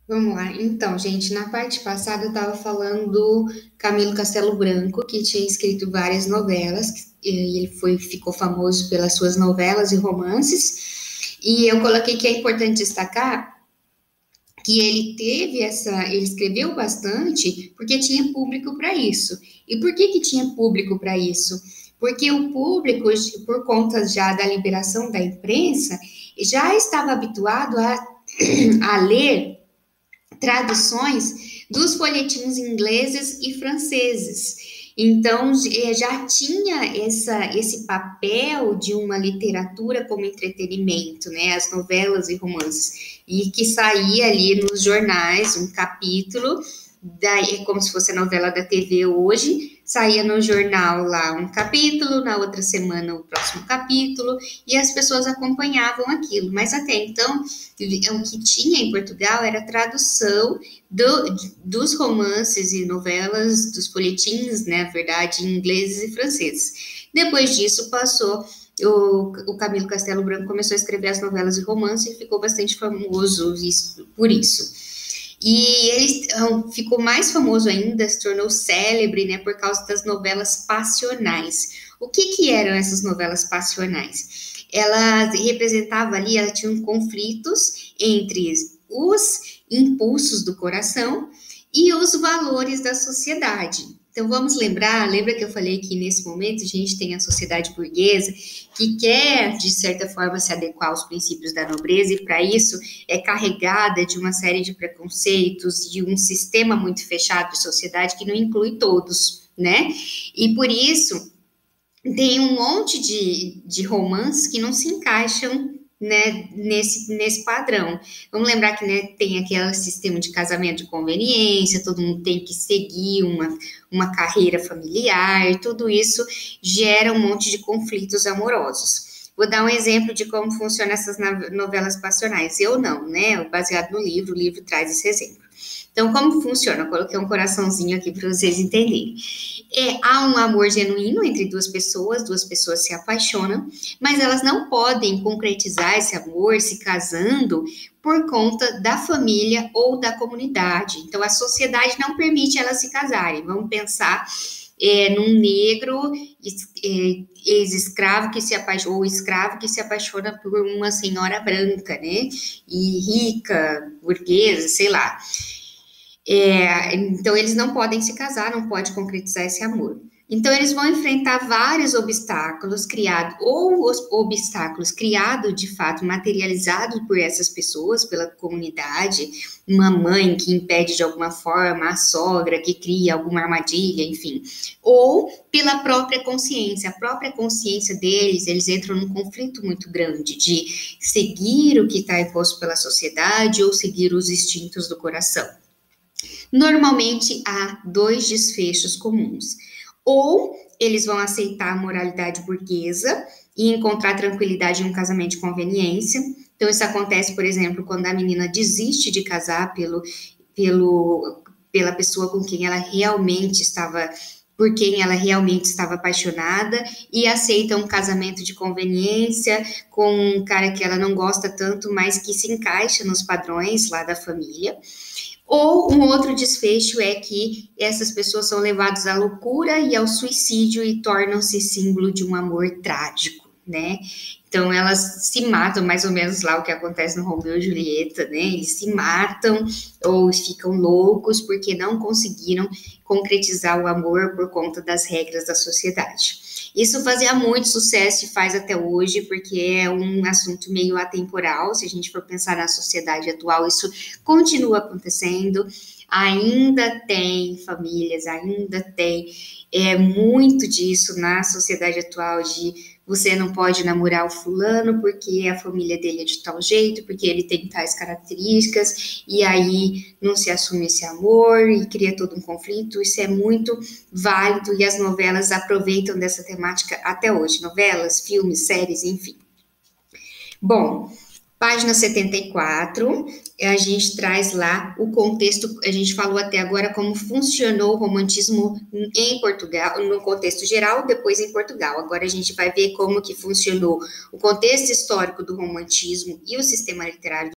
Vamos lá. Então, gente, na parte passada eu estava falando do Camilo Castelo Branco, que tinha escrito várias novelas, e ele ficou famoso pelas suas novelas e romances. E eu coloquei que é importante destacar que ele escreveu bastante porque tinha público para isso. E por que tinha público para isso? Porque o público, por conta já da liberação da imprensa, já estava habituado a ler traduções dos folhetins ingleses e franceses. Então, já tinha esse papel de uma literatura como entretenimento, né? As novelas e romances. E que saía ali nos jornais um capítulo, daí, como se fosse a novela da TV hoje, saía no jornal lá um capítulo, na outra semana o próximo capítulo, e as pessoas acompanhavam aquilo. Mas até então, o que tinha em Portugal era a tradução dos romances e novelas, dos folhetins, né, na verdade, em ingleses e franceses. Depois disso, passou. O Camilo Castelo Branco começou a escrever as novelas e romances e ficou bastante famoso por isso. E ele ficou mais famoso ainda, se tornou célebre, né, por causa das novelas passionais. O que eram essas novelas passionais? Ela representava ali, ela tinha conflitos entre os impulsos do coração e os valores da sociedade. Então vamos lembra que eu falei que nesse momento a gente tem a sociedade burguesa que quer, de certa forma, se adequar aos princípios da nobreza e para isso é carregada de uma série de preconceitos, de um sistema muito fechado de sociedade que não inclui todos, né? E por isso tem um monte de romances que não se encaixam, né, nesse padrão. Vamos lembrar que, né, tem aquele sistema de casamento de conveniência, todo mundo tem que seguir uma carreira familiar, tudo isso gera um monte de conflitos amorosos. Vou dar um exemplo de como funcionam essas novelas passionais. Eu não, né? Baseado no livro, o livro traz esse exemplo. Então, como funciona? Eu coloquei um coraçãozinho aqui para vocês entenderem. Há um amor genuíno entre duas pessoas se apaixonam, mas elas não podem concretizar esse amor se casando por conta da família ou da comunidade. Então, a sociedade não permite elas se casarem. Vamos pensar num negro ex-escravo que se apaixona, ou escravo que se apaixona por uma senhora branca, né? E rica, burguesa, sei lá. Então, eles não podem se casar, não pode concretizar esse amor. Então, eles vão enfrentar vários obstáculos criados, ou os obstáculos criados, de fato, materializados por essas pessoas, pela comunidade, uma mãe que impede de alguma forma, a sogra que cria alguma armadilha, enfim, ou pela própria consciência. A própria consciência deles, eles entram num conflito muito grande de seguir o que está imposto pela sociedade ou seguir os instintos do coração. Normalmente há dois desfechos comuns. Ou eles vão aceitar a moralidade burguesa e encontrar tranquilidade em um casamento de conveniência. Então, isso acontece, por exemplo, quando a menina desiste de casar pela pessoa com quem ela realmente estava, por quem ela realmente estava apaixonada, e aceita um casamento de conveniência com um cara que ela não gosta tanto, mas que se encaixa nos padrões lá da família. Ou um outro desfecho é que essas pessoas são levadas à loucura e ao suicídio e tornam-se símbolo de um amor trágico, né? Então elas se matam, mais ou menos lá o que acontece no Romeu e Julieta, né? Eles se matam ou ficam loucos porque não conseguiram concretizar o amor por conta das regras da sociedade. Isso fazia muito sucesso e faz até hoje, porque é um assunto meio atemporal. Se a gente for pensar na sociedade atual, isso continua acontecendo. Ainda tem famílias, ainda tem muito disso na sociedade atual de você não pode namorar o fulano porque a família dele é de tal jeito, porque ele tem tais características, e aí não se assume esse amor e cria todo um conflito. Isso é muito válido e as novelas aproveitam dessa temática até hoje. Novelas, filmes, séries, enfim. Bom, página 74, a gente traz lá o contexto, a gente falou até agora como funcionou o romantismo em Portugal, no contexto geral, depois em Portugal. Agora a gente vai ver como que funcionou o contexto histórico do romantismo e o sistema literário